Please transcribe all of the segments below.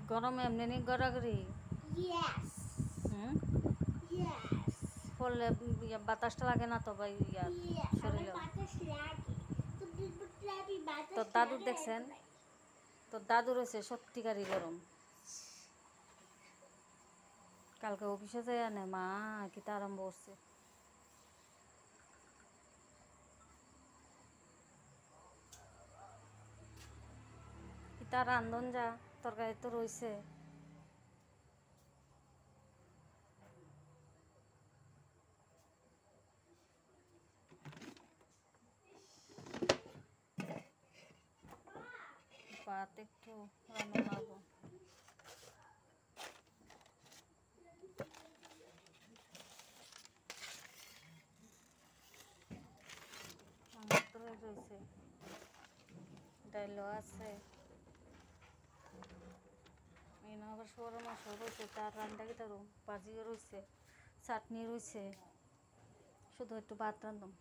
গরমে এমনি নি গড়াগড়ি Yes. হুম Yes. পড়লে বাতাসটা লাগে না তো ভাই Yeah. শরীরে আমার বাতাস লাগে। তো বিদ্যুৎ বাতাস তোর দাদুর লাগে দেখছেন একেবারে। তোর দাদুর হয়েছে সত্যিকারই গরম কালকে অফিসে যাই আনে মা কিতা আরম্ভ করছে কিতা রান্ধন যা তরকারি তো রয়েছে ভাত একটু রান্না মারবো রয়েছে ডাইলও আছে এনে আবার সর মাছ রয়েছে তার রান্না কি তার ভাজিও রয়েছে চাটনি রয়েছে শুধু একটু ভাত রান্ধম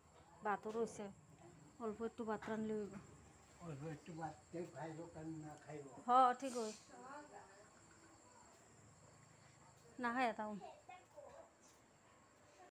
ভাতও রয়েছে অল্প একটু ভাত রান্ধলে হইব হ ঠিক হই না খাই তাও